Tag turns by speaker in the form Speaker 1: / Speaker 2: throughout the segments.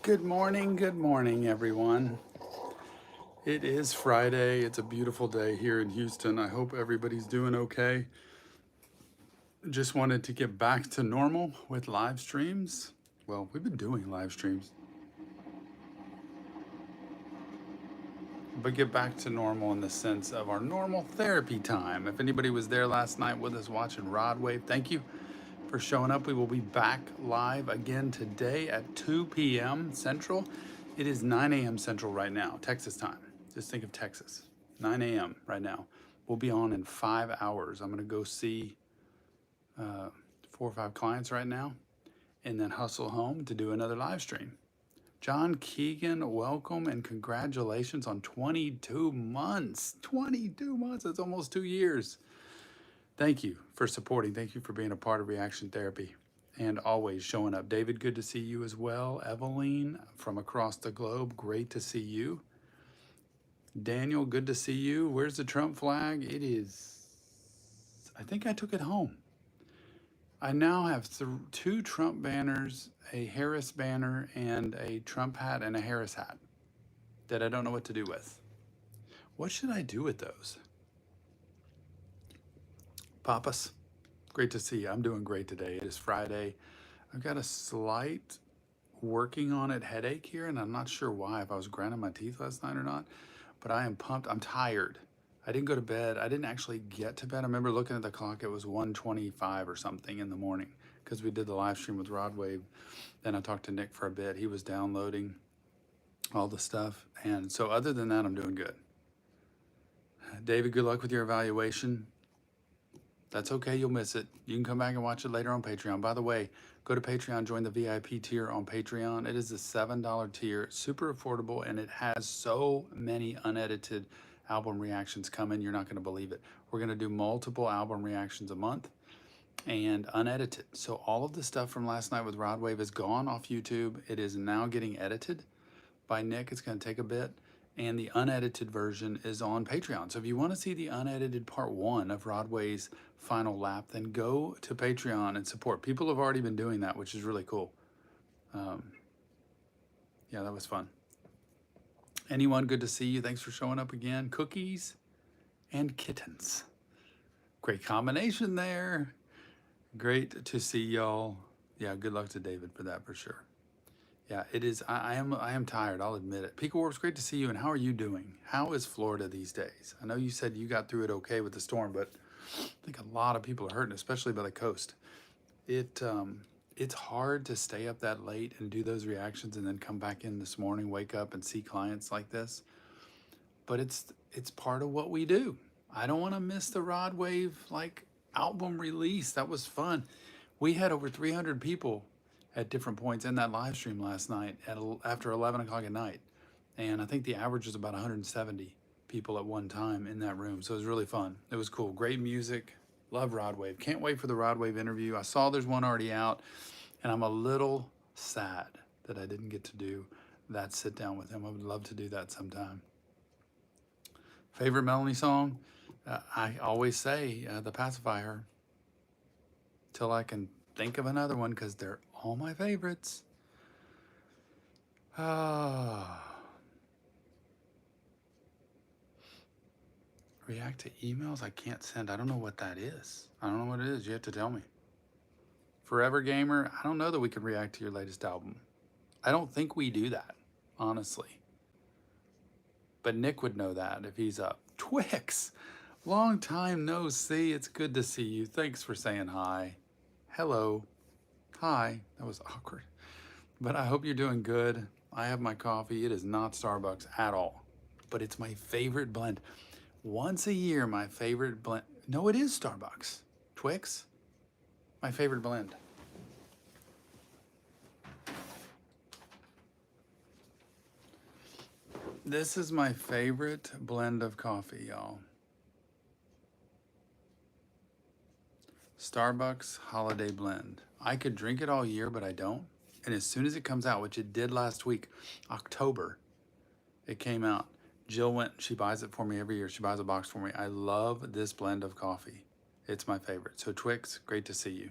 Speaker 1: Good morning, everyone. It is Friday. It's a beautiful day here in Houston. I hope everybody's doing okay. Just wanted to get back to normal with live streams. Well, we've been doing live streams, but get back to normal in the sense of our normal therapy time. If anybody was there last night with us watching Rod Wave, thank you for showing up. We will be back live again today at 2 p.m. Central. It is 9 a.m. Central right now, Texas time. Just think of Texas. 9 a.m. right now. We'll be on in 5 hours. I'm going to go see 4 or 5 clients right now and then hustle home to do another live stream. John Keegan, welcome and congratulations on 22 months. 22 months. That's almost 2 years. Thank you for supporting. Thank you for being a part of Reaction Therapy and always showing up. David, good to see you as well. Eveline from across the globe, great to see you. Daniel, good to see you. Where's the Trump flag? It is, I think I took it home. I now have 2 Trump banners, a Harris banner, and a Trump hat and a Harris hat that I don't know what to do with. What should I do with those? Papas, great to see you. I'm doing great today. It is Friday. I've got a slight working on it headache here, and I'm not sure why, if I was grinding my teeth last night or not, but I am pumped. I'm tired. I didn't go to bed. I didn't actually get to bed. I remember looking at the clock. It was 1:25 or something in the morning because we did the live stream with Rod Wave. Then I talked to Nick for a bit. He was downloading all the stuff. And so other than that, I'm doing good. David, good luck with your evaluation. That's okay, you'll miss it. You can come back and watch it later on Patreon. By the way, go to Patreon, join the VIP tier on Patreon. It is the $7 tier, super affordable, and it has so many unedited album reactions coming, you're not gonna believe it. We're gonna do multiple album reactions a month and unedited. So all of the stuff from last night with Rod Wave is gone off YouTube. It is now getting edited by Nick. It's gonna take a bit. And the unedited version is on Patreon. So if you want to see the unedited part 1 of Rod Wave's final lap, then go to Patreon and support. People have already been doing that, which is really cool. Yeah, that was fun. Anyone, good to see you. Thanks for showing up again. Cookies and kittens. Great combination there. Great to see y'all. Yeah, good luck to David for that for sure. Yeah, it is. I am tired. I'll admit it. Pico Warp's great to see you. And how are you doing? How is Florida these days? I know you said you got through it okay with the storm, but I think a lot of people are hurting, especially by the coast. It's hard to stay up that late and do those reactions and then come back in this morning, wake up and see clients like this. But it's part of what we do. I don't want to miss the Rod Wave album release. That was fun. We had over 300 people at different points in that live stream last night after 11 o'clock at night. And I think the average was about 170 people at one time in that room. So it was really fun. It was cool. Great music. Love Rod Wave. Can't wait for the Rod Wave interview. I saw there's one already out, and I'm a little sad that I didn't get to do that sit down with him. I would love to do that sometime. Favorite Melanie song? I always say The Pacifier till I can think of another one because they're all my favorites. React to emails I can't send. I don't know what that is. I don't know what it is. You have to tell me. Forever Gamer, I don't know that we can react to your latest album. I don't think we do that, honestly. But Nick would know that if he's up. Twix, long time no see. It's good to see you. Thanks for saying hi. Hello. Hi. That was awkward. But I hope you're doing good. I have my coffee. It is not Starbucks at all, but it's my favorite blend. Once a year, my favorite blend. No, it is Starbucks. Twix, my favorite blend. This is my favorite blend of coffee, y'all. Starbucks Holiday Blend. I could drink it all year, but I don't. And as soon as it comes out, which it did last week, October, it came out. Jill went, she buys it for me every year. She buys a box for me. I love this blend of coffee. It's my favorite. So Twix, great to see you.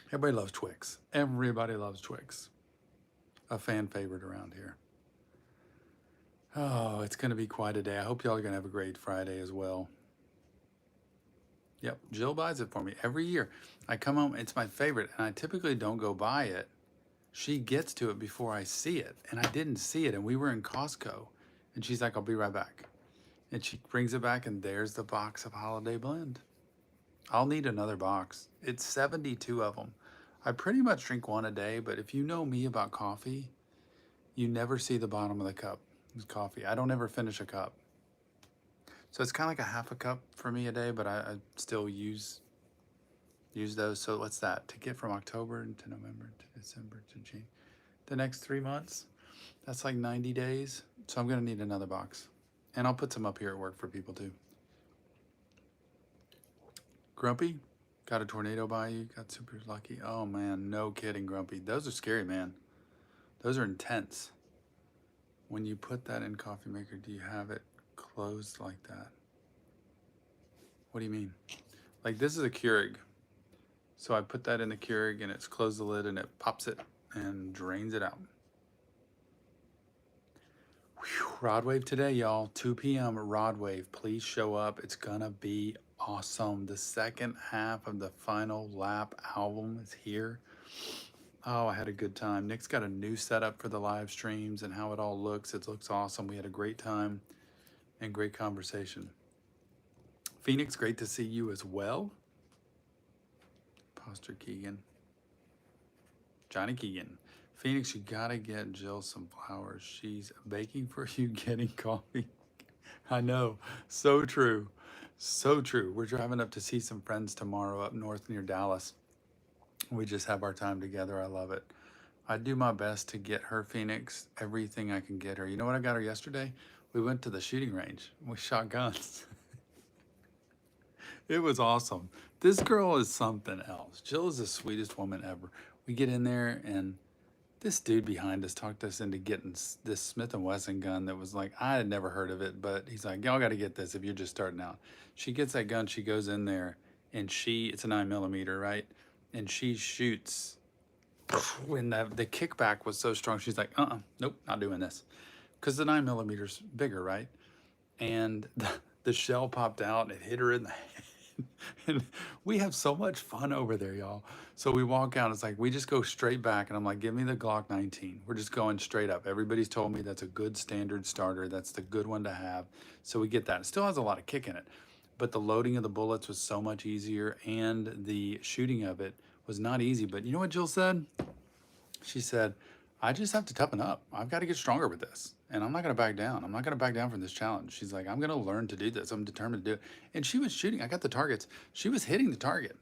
Speaker 1: Everybody loves Twix. Everybody loves Twix. A fan favorite around here. Oh, it's going to be quite a day. I hope y'all are going to have a great Friday as well. Yep, Jill buys it for me every year. I come home, it's my favorite, and I typically don't go buy it. She gets to it before I see it, and I didn't see it, and we were in Costco, and she's like, I'll be right back. And she brings it back, and there's the box of Holiday Blend. I'll need another box. It's 72 of them. I pretty much drink one a day, but if you know me about coffee, you never see the bottom of the cup. It's coffee. I don't ever finish a cup. So it's kind of like a half a cup for me a day, but I still use those. So what's that? To get from October to November to December to June. The next 3 months, that's like 90 days. So I'm going to need another box. And I'll put some up here at work for people too. Grumpy, got a tornado by you, got super lucky. Oh man, no kidding, Grumpy. Those are scary, man. Those are intense. When you put that in coffee maker, do you have it closed like that? What do you mean? Like this is a Keurig. So I put that in the Keurig and it's closed the lid and it pops it and drains it out. Whew, Rod Wave today, y'all. 2 p.m. Rod Wave. Please show up. It's gonna be awesome. The second half of the Final Lap album is here. Oh, I had a good time. Nick's got a new setup for the live streams and how it all looks. It looks awesome. We had a great time and great conversation. Phoenix, great to see you as well. Poster Keegan. Johnny Keegan. Phoenix, you gotta get Jill some flowers. She's baking for you, getting coffee. I know, so true, so true. We're driving up to see some friends tomorrow up north near Dallas. We just have our time together. I love it. I do my best to get her, Phoenix, everything I can get her. You know what I got her yesterday? We went to the shooting range. We shot guns. It was awesome. This girl is something else. Jill is the sweetest woman ever. We get in there and this dude behind us talked us into getting this Smith & Wesson gun that was like, I had never heard of it, but he's like, y'all got to get this if you're just starting out. She gets that gun, she goes in there, and it's a 9mm, right? And she shoots. When the kickback was so strong, she's like, nope, not doing this. Because the 9mm's bigger, right? And the shell popped out and it hit her in the head. And we have so much fun over there, y'all. So we walk out, it's like, we just go straight back. And I'm like, give me the Glock 19. We're just going straight up. Everybody's told me that's a good standard starter. That's the good one to have. So we get that. It still has a lot of kick in it. But the loading of the bullets was so much easier. And the shooting of it was not easy. But you know what Jill said? She said, I just have to toughen up. I've got to get stronger with this. And I'm not going to back down. I'm not going to back down from this challenge. She's like, I'm going to learn to do this. I'm determined to do it. And she was shooting. I got the targets. She was hitting the target.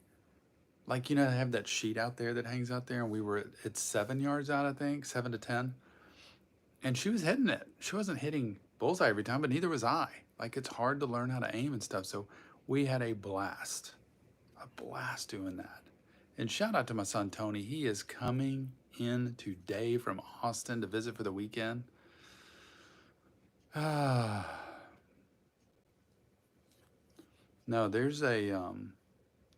Speaker 1: Like, you know, they have that sheet out there that hangs out there. And we were at 7 yards out, I think, 7 to 10. And she was hitting it. She wasn't hitting bullseye every time, but neither was I. Like, it's hard to learn how to aim and stuff. So we had a blast doing that. And shout out to my son, Tony. He is coming in today from Austin to visit for the weekend. No, there's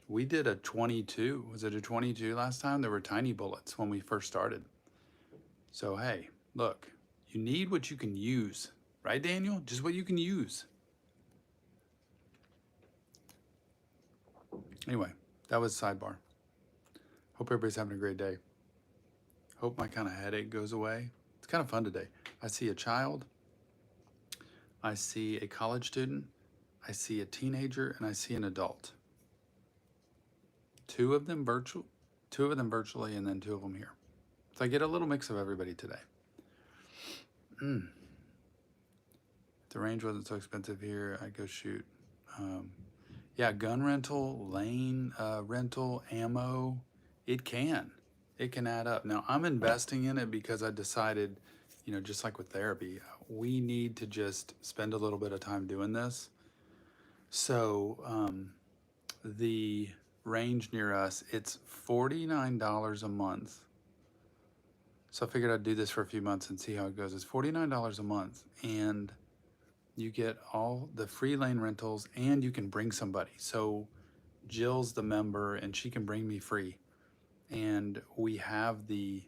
Speaker 1: we did a 22. Was it a 22 last time? There were tiny bullets when we first started. So, hey, look, you need what you can use, right, Daniel? Just what you can use. Anyway, that was sidebar. Hope everybody's having a great day. Hope my kind of headache goes away. It's kind of fun today. I see a child. I see a college student. I see a teenager, and I see an adult. Two of them virtually, and then 2 of them here. So I get a little mix of everybody today. If the range wasn't so expensive here, I'd go shoot. Yeah, gun rental, lane rental, ammo, it can add up. Now, I'm investing in it because I decided, you know, just like with therapy, we need to just spend a little bit of time doing this. So the range near us, it's $49 a month. So I figured I'd do this for a few months and see how it goes. It's $49 a month, and you get all the free lane rentals, and you can bring somebody. So Jill's the member, and she can bring me free. and we have the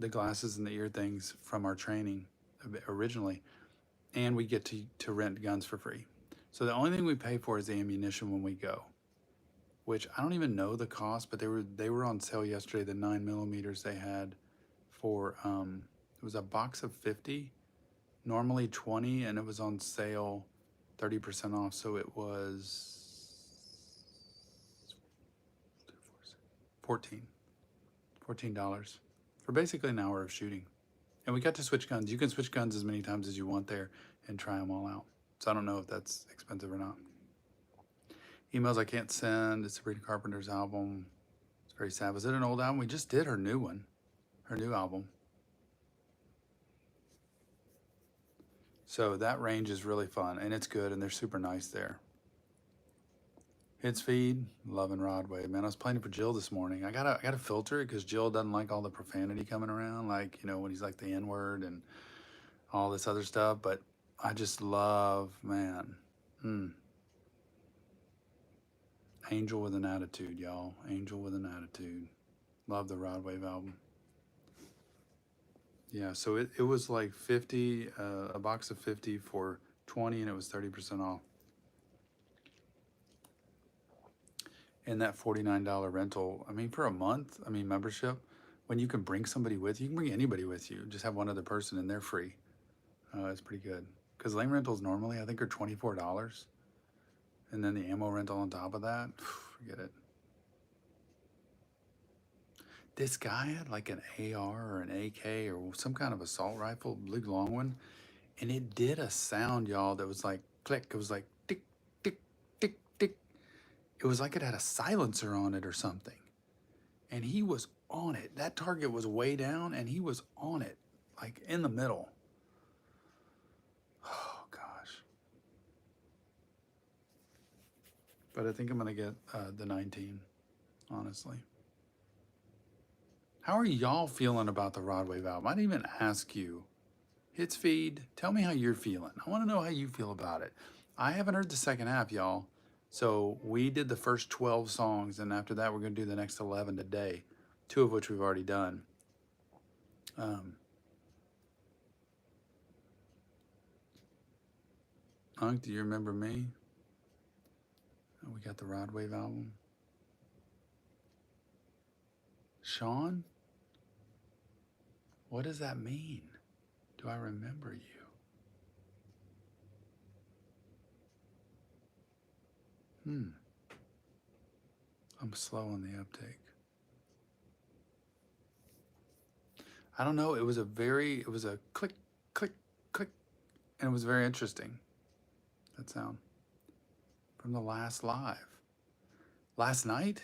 Speaker 1: glasses and the ear things from our training originally, and we get to rent guns for free. So the only thing we pay for is the ammunition when we go, which I don't even know the cost, but they were on sale yesterday. The 9mm they had for it was a box of 50, normally 20, and it was on sale 30% off. So it was 14 $14 for basically an hour of shooting. And we got to switch guns. You can switch guns as many times as you want there and try them all out. So I don't know if that's expensive or not. Emails I Can't Send. It's Sabrina Carpenter's album. It's very sad. Was it an old album? We just did her new one, her new album. So that range is really fun, and it's good, and they're super nice there. Hits feed, Love and Rodway. Man, I was playing it for Jill this morning. I gotta filter it because Jill doesn't like all the profanity coming around, like, you know, when he's like the N-word and all this other stuff. But I just love, man. Angel with an Attitude, y'all. Angel with an Attitude. Love the Rod Wave album. Yeah, so it was like 50, a box of 50 for 20, and it was 30% off. And that $49 rental, I mean, for a month, I mean, membership, when you can bring somebody with you, you can bring anybody with you. Just have one other person, and they're free. It's pretty good. Because lane rentals normally, I think, are $24. And then the ammo rental on top of that, forget it. This guy had like an AR or an AK or some kind of assault rifle, big long one, and it did a sound, y'all, that was like click. It was like tick, tick, tick, tick. It was like it had a silencer on it or something. And he was on it. That target was way down, and he was on it, like in the middle. Oh, gosh. But I think I'm going to get the 19, honestly. How are y'all feeling about the Rod Wave album? I didn't even ask you. Hits feed, tell me how you're feeling. I want to know how you feel about it. I haven't heard the second half, y'all. So we did the first 12 songs, and after that, we're going to do the next 11 today, 2 of which we've already done. Unc, do you remember me? Oh, we got the Rod Wave album. Sean? What does that mean? Do I remember you? I'm slow on the uptake. I don't know. It was a click, click, click, and it was very interesting, that sound. From the last live. Last night?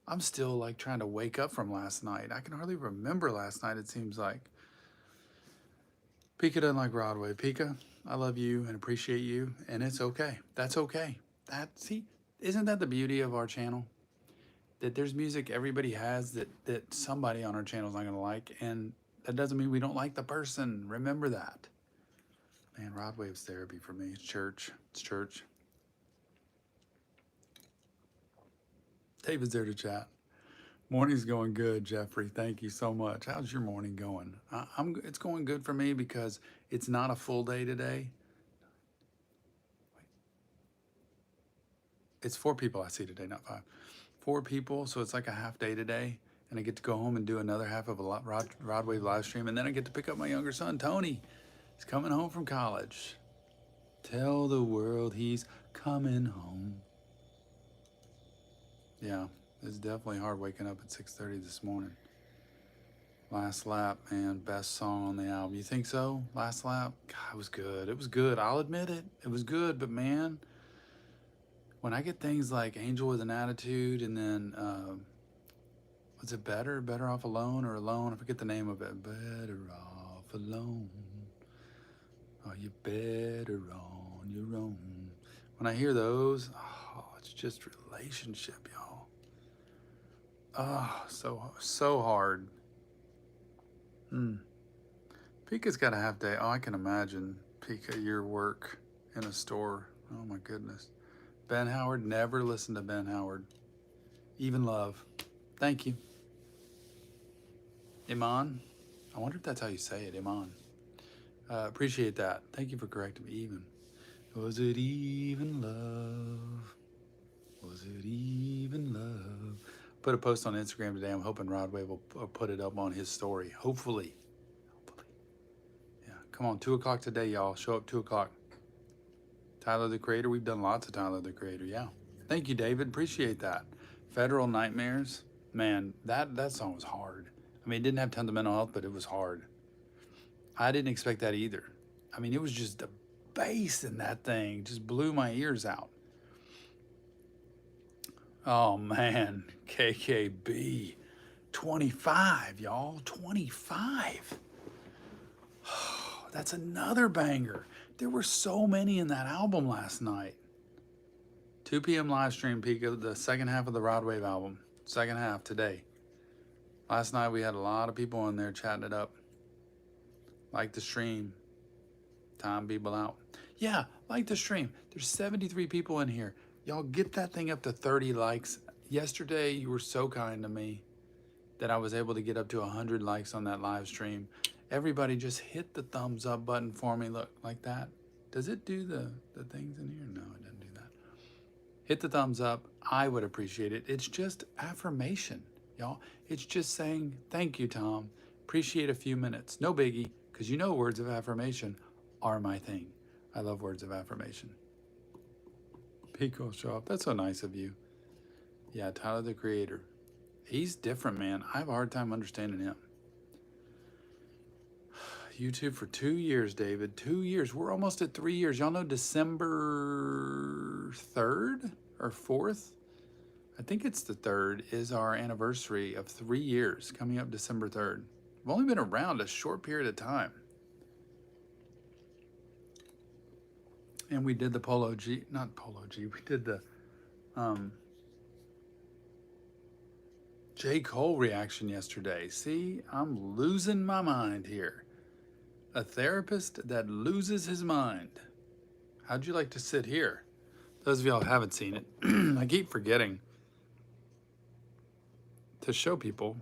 Speaker 1: I'm still like trying to wake up from last night. I can hardly remember last night, it seems like. Pika doesn't like Broadway. Pika, I love you and appreciate you, and it's okay. That's okay. See, isn't that the beauty of our channel? That there's music everybody has that somebody on our channel is not gonna like, and that doesn't mean we don't like the person. Remember that. Man, Rod Wave's therapy for me. It's church. It's church. David's there to chat. Morning's going good, Jeffrey. Thank you so much. How's your morning going? It's going good for me because it's not a full day today. It's 4 people I see today, not 5. 4 people, so it's like a half day today, and I get to go home and do another half of a Rod Wave live stream, and then I get to pick up my younger son, Tony. He's coming home from college. Tell the world he's coming home. Yeah, it's definitely hard waking up at 6:30 this morning. Last Lap, man, best song on the album. You think so? Last Lap? God, it was good. It was good. I'll admit it. It was good, but man, when I get things like Angel with an Attitude, and then, was it Better? Better Off Alone or Alone? I forget the name of it. Better Off Alone. Oh, you're better on your own. When I hear those, oh, it's just relationship, y'all. Oh, so hard. Pika's got a half day. Oh, I can imagine, Pika, your work in a store. Oh my goodness. Ben Howard, never listened to Ben Howard. Even Love. Thank you. Iman. I wonder if that's how you say it, Iman. Appreciate that. Thank you for correcting me. Even. Was it even love? Was it even love? Put a post on Instagram today. I'm hoping Rodway will put it up on his story. Hopefully. Yeah. Come on, 2 o'clock today, y'all. Show up 2 o'clock. Tyler the Creator. We've done lots of Tyler the Creator. Yeah. Thank you, David. Appreciate that. Federal Nightmares. Man, that song was hard. I mean, it didn't have tons of mental health, but it was hard. I didn't expect that either. I mean, it was just the bass in that thing just blew my ears out. Oh man, KKB. 25, y'all. 25. That's another banger. There were so many in that album last night. 2 p.m. live stream, Pika, the second half of the Rod Wave album. Second half today. Last night we had a lot of people in there chatting it up. Like the stream. Time people out. Yeah, like the stream. There's 73 people in here. Y'all get that thing up to 30 likes. Yesterday, you were so kind to me that I was able to get up to 100 likes on that live stream. Everybody just hit the thumbs up button for me. Look, like that. Does it do the things in here? No, it doesn't do that. Hit the thumbs up. I would appreciate it. It's just affirmation, y'all. It's just saying, thank you, Tom. Appreciate a few minutes. No biggie, because you know words of affirmation are my thing. I love words of affirmation. Pico show up. That's so nice of you. Yeah, Tyler the Creator. He's different, man. I have a hard time understanding him. YouTube for 2 years, David. 2 years. We're almost at 3 years. Y'all know December 3rd or 4th? I think it's the 3rd is our anniversary of 3 years, coming up December 3rd. We've only been around a short period of time. And we did the Polo G, not Polo G, we did the J. Cole reaction yesterday. See, I'm losing my mind here. A therapist that loses his mind. How'd you like to sit here? Those of y'all haven't seen it, I keep forgetting to show people.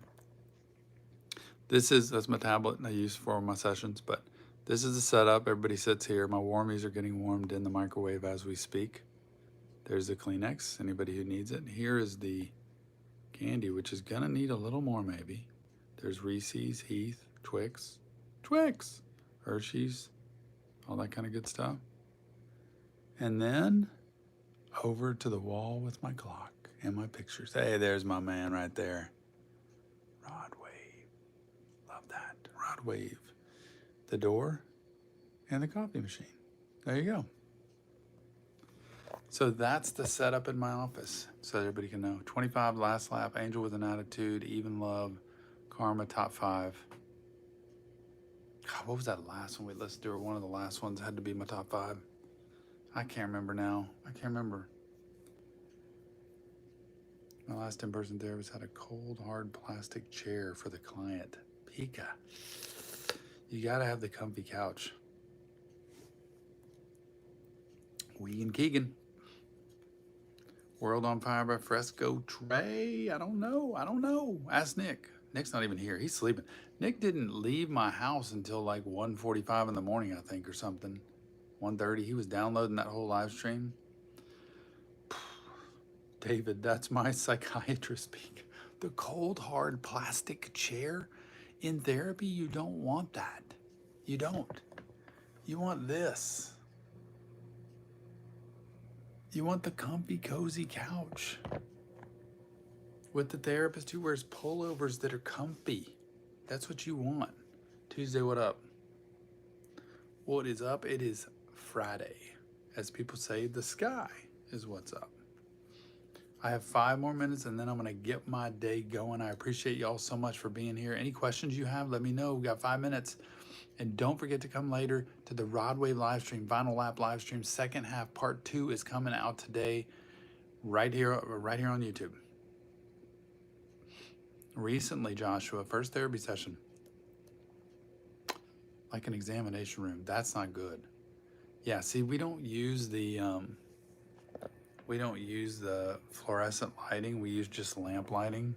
Speaker 1: That's my tablet I use for my sessions, but this is the setup. Everybody sits here. My warmies are getting warmed in the microwave as we speak. There's the Kleenex, anybody who needs it. Here is the candy, which is gonna need a little more maybe. There's Reese's, Heath, Twix, Hershey's, all that kind of good stuff. And then over to the wall with my clock and my pictures. Hey, there's my man right there. Rod Wave. Love that. Rod Wave. The door and the coffee machine. There you go. So that's the setup in my office, so everybody can know. 25 last lap, Angel with an Attitude, Even Love, Karma top 5. God, what was that last one we listened to? Or one of the last ones had to be my top 5. I can't remember now. I can't remember. My last in-person therapist had a cold, hard plastic chair for the client. Pika. You gotta have the comfy couch. Wee and Keegan. World on Fire by Fresco Trey. I don't know. Ask Nick. Nick's not even here. He's sleeping. Nick didn't leave my house until like 1:45 in the morning, I think, or something. 1:30. He was downloading that whole live stream. David, that's my psychiatrist speak. The cold, hard plastic chair. In therapy, you don't want that. You don't. You want this. You want the comfy, cozy couch with the therapist who wears pullovers that are comfy. That's what you want. Tuesday, what up? What is up? It is Friday. As people say, the sky is what's up. I have 5 more minutes and then I'm gonna get my day going. I appreciate y'all so much for being here. Any questions you have, let me know. We got 5 minutes. And don't forget to come later to the Rod Wave live stream, Vinyl Lap live stream. Second half, part 2 is coming out today, right here on YouTube. Recently, Joshua, first therapy session, like an examination room. That's not good. Yeah, see, we don't use the fluorescent lighting. We use just lamp lighting.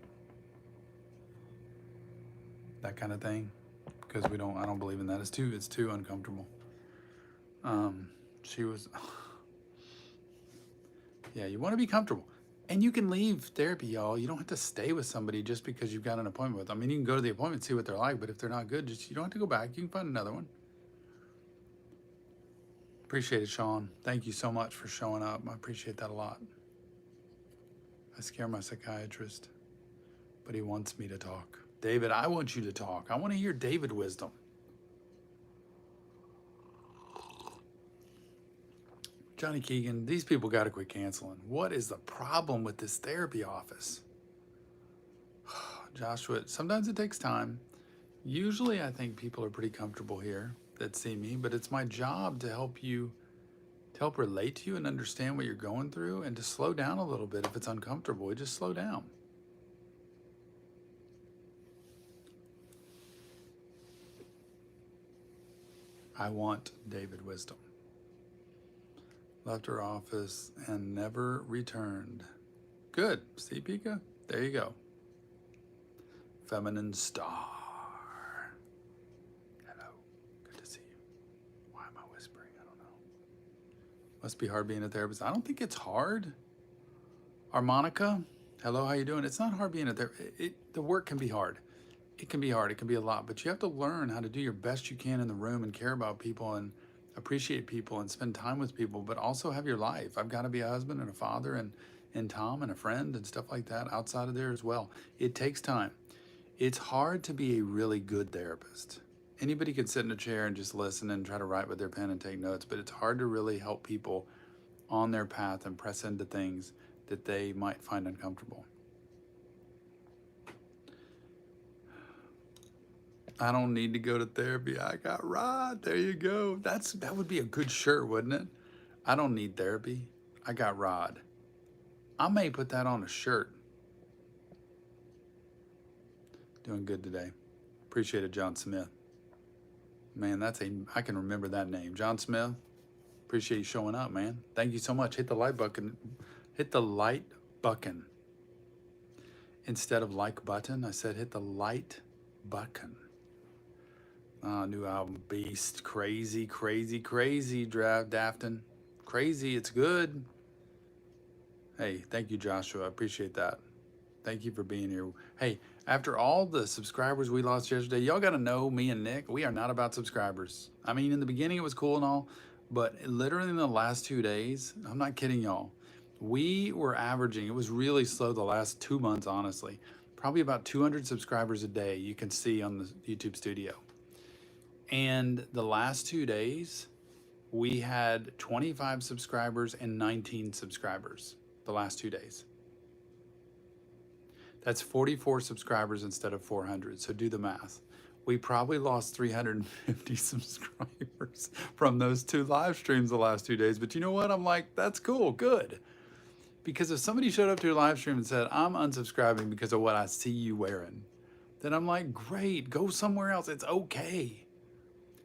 Speaker 1: that kind of thing, because I don't believe in that. It's too uncomfortable. She was, yeah, you want to be comfortable. And you can leave therapy, y'all. You don't have to stay with somebody just because you've got an appointment with them. I mean, you can go to the appointment, see what they're like, but if they're not good, you don't have to go back. You can find another one. Appreciate it, Sean. Thank you so much for showing up. I appreciate that a lot. I scare my psychiatrist, but he wants me to talk. David, I want you to talk. I want to hear David wisdom. Johnny Keegan, these people got to quit canceling. What is the problem with this therapy office? Joshua, sometimes it takes time. Usually I think people are pretty comfortable here that see me, but it's my job to help you, to help relate to you and understand what you're going through, and to slow down a little bit if it's uncomfortable. We just slow down. I want David wisdom. Left her office and never returned. Good. See, Pika? There you go. Feminine star. Hello. Good to see you. Why am I whispering? I don't know. Must be hard being a therapist. I don't think it's hard. Armonica, hello, how you doing? It's not hard being a therapist. The work can be hard. It can be hard. It can be a lot. But you have to learn how to do your best you can in the room and care about people and appreciate people and spend time with people, but also have your life. I've got to be a husband and a father and Tom and a friend and stuff like that outside of there as well. It takes time. It's hard to be a really good therapist. Anybody can sit in a chair and just listen and try to write with their pen and take notes, but it's hard to really help people on their path and press into things that they might find uncomfortable. I don't need to go to therapy. I got Rod. There you go. That would be a good shirt, wouldn't it? I don't need therapy. I got Rod. I may put that on a shirt. Doing good today. Appreciate it, John Smith. Man, I can remember that name. John Smith, appreciate you showing up, man. Thank you so much. Hit the like button. Hit the light button. Instead of like button, I said hit the light button. New album, Beast. Crazy, crazy, crazy, Dafton. Crazy, it's good. Hey, thank you, Joshua. I appreciate that. Thank you for being here. Hey, after all the subscribers we lost yesterday, y'all got to know me and Nick, we are not about subscribers. I mean, in the beginning it was cool and all, but literally in the last 2 days, I'm not kidding y'all, we were averaging, it was really slow the last 2 months, honestly, probably about 200 subscribers a day you can see on the YouTube studio. And the last 2 days, we had 25 subscribers and 19 subscribers the last 2 days. That's 44 subscribers instead of 400. So do the math. We probably lost 350 subscribers from those 2 live streams the last 2 days. But you know what? I'm like, that's cool, good. Because if somebody showed up to your live stream and said, I'm unsubscribing because of what I see you wearing, then I'm like, great, go somewhere else. It's okay.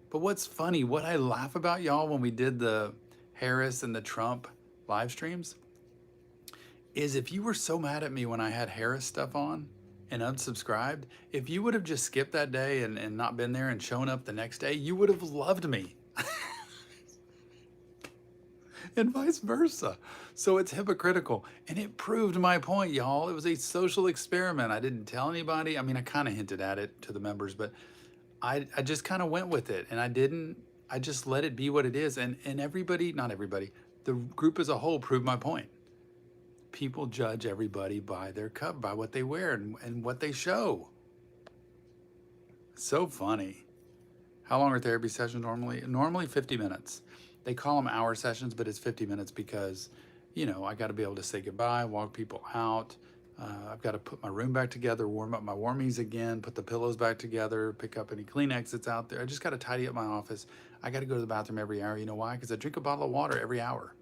Speaker 1: But what's funny, what I laugh about, y'all, when we did the Harris and the Trump live streams, is if you were so mad at me when I had Harris stuff on and unsubscribed, if you would have just skipped that day and not been there and shown up the next day, you would have loved me. And vice versa. So it's hypocritical. And it proved my point, y'all. It was a social experiment. I didn't tell anybody. I mean, I kind of hinted at it to the members, but I just kind of went with it. And I just let it be what it is. And everybody, not everybody, the group as a whole proved my point. People judge everybody by their cover, by what they wear and what they show. So funny. How long are therapy sessions normally? Normally 50 minutes. They call them hour sessions, but it's 50 minutes because, you know, I got to be able to say goodbye, walk people out. I've got to put my room back together, warm up my warmies again, put the pillows back together, pick up any Kleenex that's out there. I just got to tidy up my office. I got to go to the bathroom every hour. You know why? Because I drink a bottle of water every hour.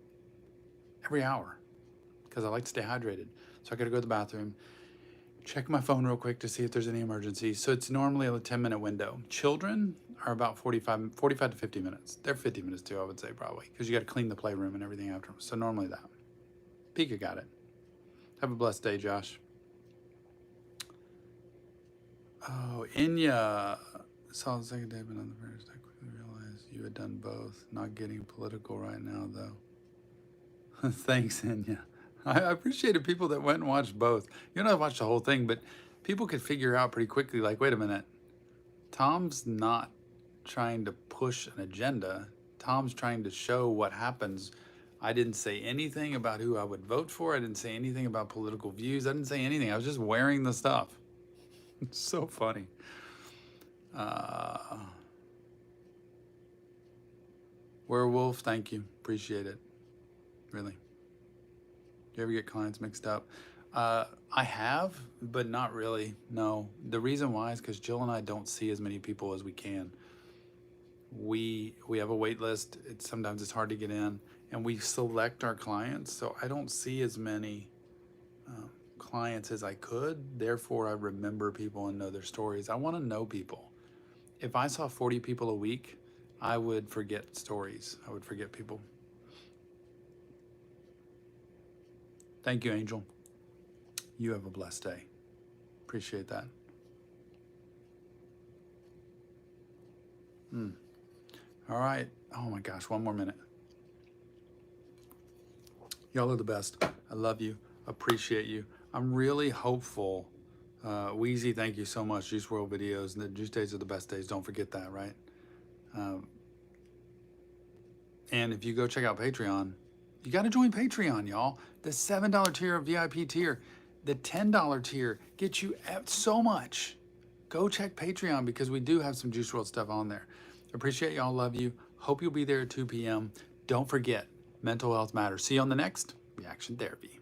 Speaker 1: Every hour. Because I like to stay hydrated. So I got to go to the bathroom, check my phone real quick to see if there's any emergencies. So it's normally a 10-minute window. Children are about 45 to 50 minutes. They're 50 minutes too, I would say, probably, because you got to clean the playroom and everything after. So normally that. Pika got it. Have a blessed day, Josh. Oh, Inya saw the second day, but on the first, I quickly realized you had done both. Not getting political right now, though. Thanks, Inya. I appreciated people that went and watched both. You don't have to watch the whole thing, but people could figure out pretty quickly, like, wait a minute, Tom's not trying to push an agenda. Tom's trying to show what happens. I didn't say anything about who I would vote for. I didn't say anything about political views. I didn't say anything. I was just wearing the stuff. It's so funny. Werewolf, thank you. Appreciate it. Really. Do you ever get clients mixed up? I have, but not really. No. The reason why is because Jill and I don't see as many people as we can. We have a wait list. Sometimes it's hard to get in, and we select our clients. So I don't see as many clients as I could. Therefore, I remember people and know their stories. I want to know people. If I saw 40 people a week, I would forget stories. I would forget people. Thank you, Angel. You have a blessed day. Appreciate that. All right. Oh my gosh, one more minute. Y'all are the best. I love you. Appreciate you. I'm really hopeful. Wheezy, thank you so much. Juice World videos. And the Juice Days are the best days. Don't forget that, right? And if you go check out Patreon, you got to join Patreon, y'all. The $7 tier, VIP tier, the $10 tier gets you so much. Go check Patreon because we do have some Juice World stuff on there. Appreciate y'all. Love you. Hope you'll be there at 2 p.m. Don't forget, mental health matters. See you on the next Reaction Therapy.